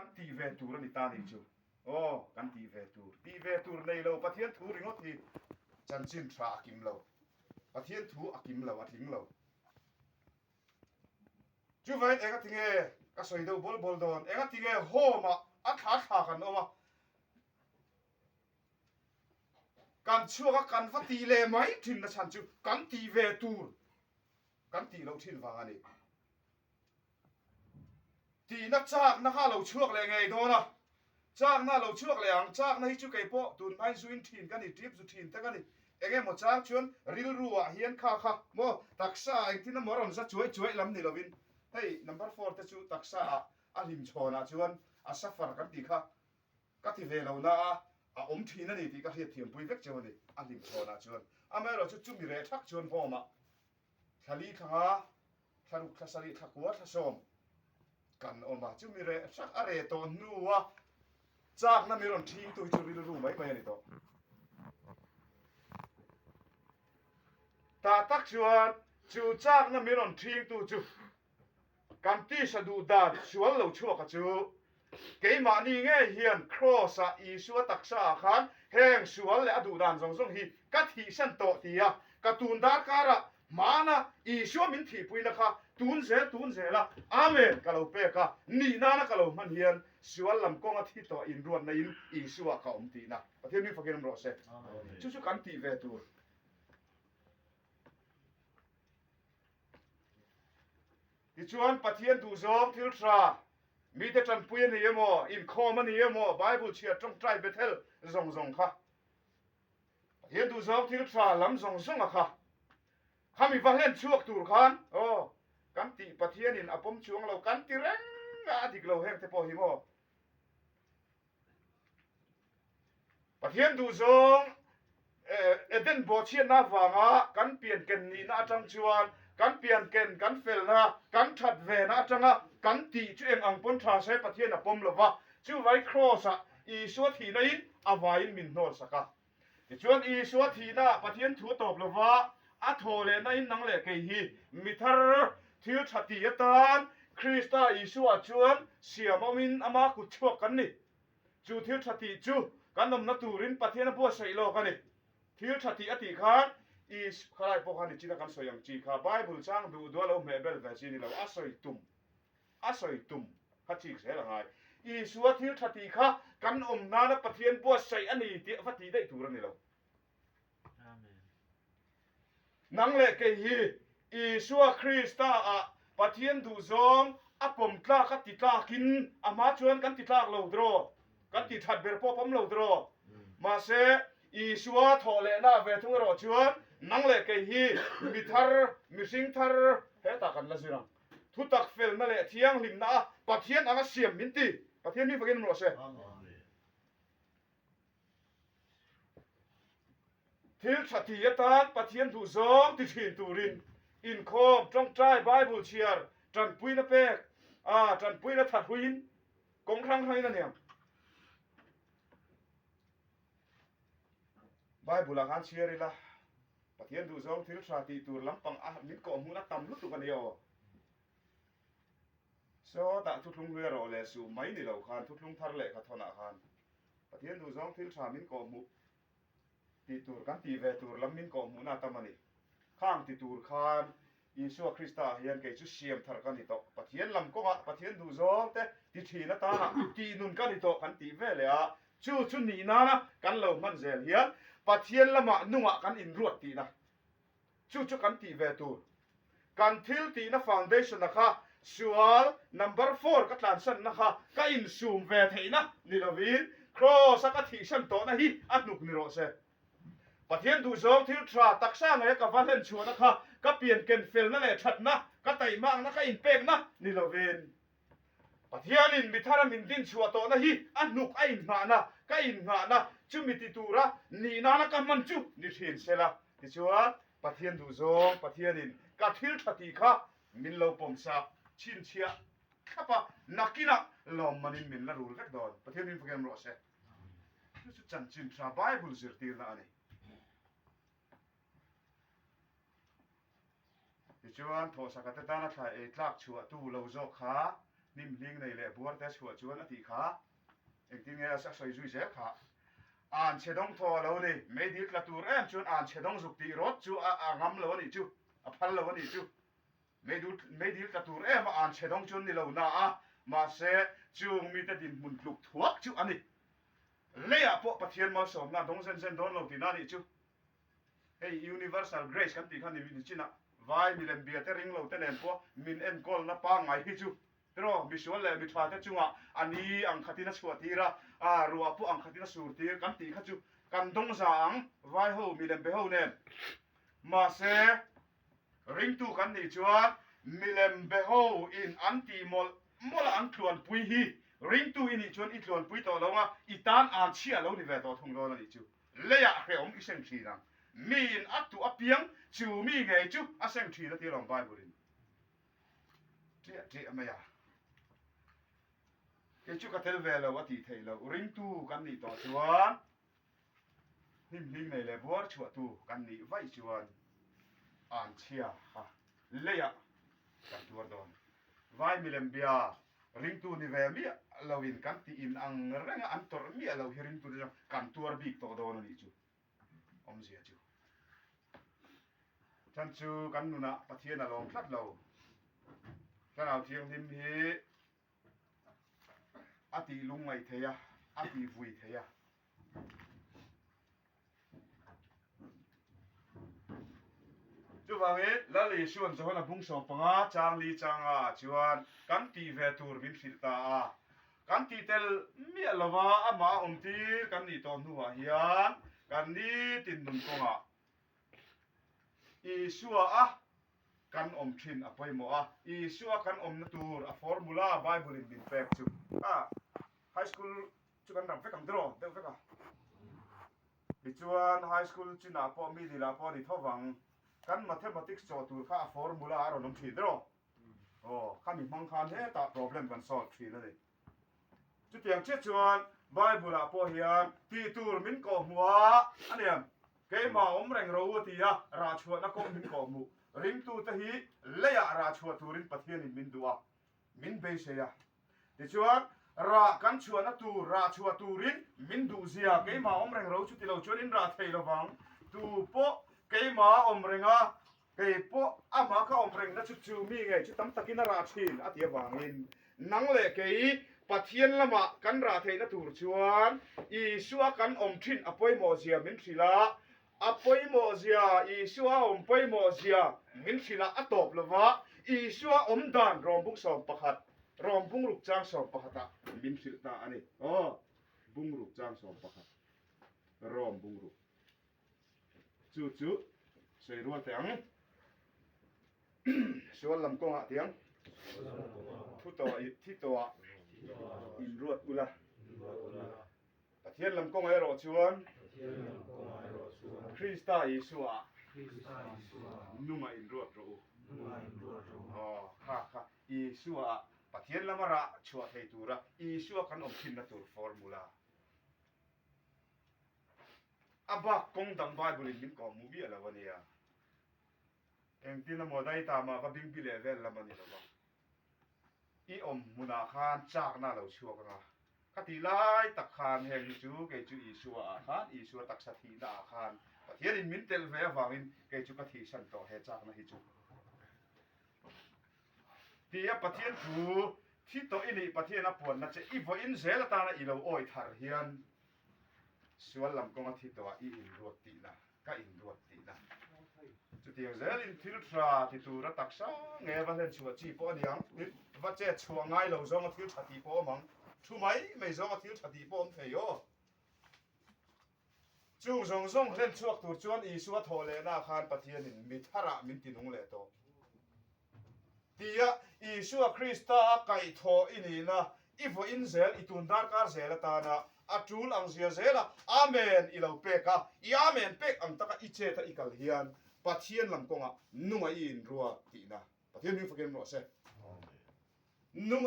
กันตีเวตูรนี่ตานี่จูโอ้กันตีเวตูรในเราปะเทียนทูริงอที่จันจินทรากิมเราปะเทียนทูอากิมเราอาทิงเราจูไว้เองก็ทิ้งก็สวยดูบอลโดนเองก็ทิ้งโฮมาอัดขากันออกมาการชั่วก็การฟัดตีเลยไหมทิ้งนะฉันจูกันตีเวตูรกันตีเราทิ้งฟังอันนี้ตีนักจากนักข้าเราชั่วเลยไงโดนนะจากน่าเราชั่วเลยอ่ะจากในจุกไอ้พวกตุนไม่สุนทิ้งกันนี่ทริปสุทิ้งแต่กันนี่เองหมดจากชวนริลรัวเฮียนข้าโมตักษาเองที่น้ำมันเราจะช่วยลำนี่เราวินเฮ้ย number 4จะช่วยตักษาอาลิมชนะชวนอาสัฟฟาร์กันตีข้าก็ที่เวลาหน้าอมทีนั่นนี่ที่ก็เฮียเทียมปุยเวกชวนนี่อาลิมชนะชวนเมื่อเราจุ่มมีเรื่องทักชวนพ่อมาทะเลข้าทะลุทะสลีทะกัวทะสมกันออกมาจุ่มมีเรื่องสักอะไรตัวนัวจากนั้นมีรอนทิ้งตัวจุริลรู้ไหมไปนี่ตัวตาตักชวนจูจากนั้นมีรอนทิ้งตัวจูกันที่สะดุดาชวนเราชั่วกับจูเกี่ยมานี่ไงเฮียนครอสอีชัวตักษาขันแห้งชวนและดูดานสองฮีกัดที่ฉันโตตียกระตูนดาการะมานะอีชัวมินทีปุยนะคะตูนเสละอาเมนกะเราเปกะนี่นานะกะเรามันเฮียนชวนลำกงอาทิตย์ต่ออินรวนในอินอีชัวเขาอมตีนะประเทศนี้ฟังกันรอเสชูกันตีเวตูที่ชวนประเทศดูซองทิลทรามีแต่จันปุยนี่ยมออินคอมันนี่ยมอไบเบิลเชียร์จงใจเบเทลซองค่ะประเทศดูซองทิลทราลำซองอะค่ะข้ามีฟังเล่นช่วงตูร์ขันโอ้กันตีประเทศนี่อปมช่วงเรากันตีแรงอาทิตย์เราแห้งแต่พอหิมอประเทศดูซองเดินบอเชียนน้าฟังอ่ะกันเปลี่ยนกันนี่น่าจังชวนกันเปลี่ยนกันเฟลนะกันถัดเวนะจังอ่ะกันตีช่วยอังปนทราใช้ประเทศน่ะปมหรือว่าช่วยไว้ครอสอ่ะอีชัวทีนั่นเอาไว้มินโนสักอ่ะช่วยอีชัวทีน่ะประเทศถูตบหรือว่าอาโทเลนั่นนังเล็กฮีมิทาร์ทิลชัดที่ตานคริสต์อีชัวชวนเสียมามินอามากุชวกันนี่จูทิลชัดที่จูกันนำนักตูรินประเทศนั้นพวกใส่โลกันนี่ทิลชัดที่อธิคันอีสใครพวกนี้จีนกันสวยงจีค่ะไบเบิลช่างดูด้วยเราเมเบลเวจีนี่เราอาศัยตุ่มฮัจิกเสียละไงอีชัวทิลชัดที่ค่ะกันนาณประเทศพวกใส่อันนี้ที่ฟัดที่ได้ตูรันนี่เรานังเล็กฮีอีชัวคริสต์อะประเทศดูซองอปมตลากันติดตากินอามาชวนกันติดตาเราดรอกันติดทัดเบอร์พอปมเราดรอมาเสอีชัวทอเลน่าเวทุงรอชวนนังเล็กฮีมิทาร์มิสิงทาร์เฮตากันละสิรังทุตักเฟลนั่นแหละเที่ยงหิมนะประเทศอังเสียมมินตีประเทศนี้ฟังกันมั้งเสทิลชัดที่ตานประเทศดูซองที่ถิ่นตูรินอินคอมจงใจไบเบิลเชียร์จันปุยนะเป็กจันปุยนะถัดหุยนกงครั้งไทยนั่นเนี่ยไบเบิลอาหารเชียร์ละประเทศดูซองทิลชัดที่ตูรลำปังมินกอมูนักตำลุตุกันเดียวโซตัทุกลุงเรือเราเลยสู่ไม่นี่เราขานทุกลุงทาร์เล่ขัดทนาขานประเทศดูซองทิลชัดมินกอมูตีตูร์กันตีเวตูร์ลำมินกอมูนาตามันนี่ข้างตีตูร์ขานอินชัวคริสต์เฮียนเกจุเชียมทาร์กันนี่โตประเทศลำก็ประเทศดูซองแต่ตีทีนั่นตาตีนุนกันนี่โตกันตีเวเลยอ่ะชุนนี่นะกันเรามันเซลเฮียนประเทศละมานุ่งกันอินรวดตีนะชุกันตีเวตูร์กันทิลตีนะฟาวเดชั่นนะคะชัวร์ number 4ก็ตานสันนะคะก็อินซูมเวทีนะนี่เราวินครอสกัดที่ฉันโตนะฮีอัดนุกนี่รอเซประเทศดูซองทิลทราตักซ่าไงกับวันเล่นชัวนะคะก็เปลี่ยนเกณฑ์เฟลนั่นแหละชัดนะก็ไต่มากนะก็อินเป็กนะนี่เราเวนประเทศนี้มีท่ามินดินชัวโตนะฮีอันนุกไอ้หนานะก็อินหนานะจุมิติตูระนี่นานะก็มันจุนี่เห็นเสละที่ชัวประเทศดูซองประเทศนี้ก็ทิลทัดที่ค่ะมินเราปมซาชินเชียข้าพนักกินะลมมันมินละรู้เล็กดอนประเทศนี้ฟังกันรู้เสนี่จันจินทราไบเบิลเสียตีละอันนี้ที่ชวนโทรศัพท์ตาหน้าใครเอกลักชัวตู้เราโจขา นิ่มลิงในแหละบัวแต่ชัวชวนอติขาเองที่ไงสักสอยจุยเจ็บขาอ่านเชดงทอแล้วนี่ไม่ดีกระตูเอ็มชวนอ่านเชดงสุกตีรถจูงำแล้วนี่จูพันแล้วนี่จูไม่ดีกระตูเอ็มอ่านเชดงชวนนี่แล้วนะมาเสจูมีแต่ดินมุนลุกทวกจูอันนี้เลี้ยพวกปะเทียนมาสมนะดงเซนโดนเราตีนั่นนี่จูเฮ้ย universal grace กันตีขันนี่มีจีน่ะวายมีเลมเบียเตริงเราแต่เล่นพวกมินเอ็นกอลนะป้าไงฮิจูรอมิชวลเลยมิทวาเตจุงอันนี้อังคตินัสวัตีระรัวพวกอังคตินัสสูตีกันตีขัดจูกันดงสังวายโฮมีเลมเบโฮเนมมาเสริงตูกันนี่จวนมีเลมเบโฮอินอันตีมอลอันคลวนปุยฮีริงตูอินี่จวนอีคลวนปุยต่อแล้วอีตานอันเชียแล้วนี่เวทต่อทงโดนนี่จูเลียเขียวมิเซนทีนังมีนอัตุอเปียงจูมีไงจูอาเซนทีแล้วที่ลองไบเบิลนี่เจ๊ไม่ยาเกี่ยวกับเทลเวลว่าที่เทลริงตูกันนี่ต่อชวนนิ่มลิงในเลบัวชัวตูกันนี่ไว้ชวนอ่านเชียเลียกันตัวโดนไว้มีเลมเบียริงตูนี่เวมีเราอินกันที่อินอังเร่งอันตัวมีเราเฮริงตูนี่กันตัวบิ๊กตัวโดนนี่จูอมเสียจูฉันจูกันนู่นนะปะเทียนลองพลัดเราฉันเอาเทียงทิมฮีอาทิลุงไงเทียอาทิวุยเทียจู่ว่างี้แล้วเลยชวนจะให้เราพุ่งส่งปังจางลีจางชวนกันตีเวทูร์มินฟิลตากันตีเตลมีอะไรวะมาตีกันนี่ตอนหัวเฮียนกันนี่ติดนุ่มกงอีชัวกันทินไปหมออีชัวกันนัตูร์ฟอร์มูลาไบเบิลบินเฟกจูไฮสคูลจุกันดังเฟกังดรอเด็กเฟกบิจวนไฮสคูลจีน่าพอมีดีลาพอดีทวังกันมาเทมติกส์จอตูร์ข้าฟอร์มูลาอารมณ์ทีดรอข้ามีมังคันเฮตัด problem กันสอดทีนั่นเองจุดอย่างเช่นชวนไบเบิลพอเฮียนที่ตูร์มินก่อหัวอันเนี้ยเกมาแรงรู้ที่ราชวนักมินก่อมูริมตูตะฮีเลียราชวตูรินปะเทียนิมินดัวมินเบเซียที่ชวนรากันชวนตูราชวตูรินมินดูเซียเกมาแรงรู้ชุดที่เราชวนินราเทลวังตูโปเกมาแรงเกโปอามาข้าแรงนัชจูมีไงชุดตั้มตะกินราชินอธิวังอินนังเล่เกยปะเทียนละมากันราเทนตูชวนอีชัวกันทินอภัยโมเซียมินศิลาอภัยโมเซียอีชัวภัยโมเซียมินศิลาอัตบละวะอีชัวดานรอมบุกสอบประคัดรอมบุงรุกจางสอบประคัดมินศิลาอันนี้บุงรุกจางสอบประคัดรอมบุงรุกจู่เสียรัวเตียงชวนลำกงเตียงทุตัวที่ตัวอินรวดอุละปะเทียนลำกงไอรอชวนคริสตาอิสุอานุ่งอินรวดรู้ค่ะอิสุอาปะเทียนลำระชัวเทตูระอิสุอากันทินนัตูร์ฟอร์มูลาอาบักกงดังไบเบิลมินก่อมูบีอะไรวะเนี่ยเองที่นโมได้ตามมาก็บิงบิเลเวลละมันนี่ละวะอีมุนาคานจากน่าเราชัวกันนะคติไล่ตักคานแห่งจูเกจูอีชัวคานอีชัวตักสัตย์นาคานปะเทียนมินเตลเวฟังอินเกจูกติฉันต่อเฮจากนะฮิจูที่ปะเทียนผูที่ตัวอินี่ปะเทียนนับปวนนัดจะอีโฟอินเซลตานะอีเราโอยทาร์เฮียนส่วนลำกงที่ตัวอินรวดตีนะก็อินรวดตีนะจุดที่เซลินทิลทราที่ตัวรัตักษาเงี้ยวันเล่นชัวจีปอดียังนี่ว่าเจ้าชัวง่ายเราจงมาทิลชัดตีปอมังทุไหมไม่จงมาทิลชัดตีปอมเทโยจู่จงเล่นชัวตัวจวนอีชัวโทเลน่าคานปะเทียนินมิทาระมินตินุงเลโตที่อีชัวคริสตาไก่โทอินีนะอีโฟอินเซลอีตุนดาร์การเซลตานะอาจูลอังเซียเซละอาเมนอีเราเปกะอีอาเมนเปกอังตะกะอีเจตะอีกัลเฮียนปะเทียนลำกงนุ่งอินรัวตีนะปะเทียนนุ่งฟังเกมรัวเซนุ่ง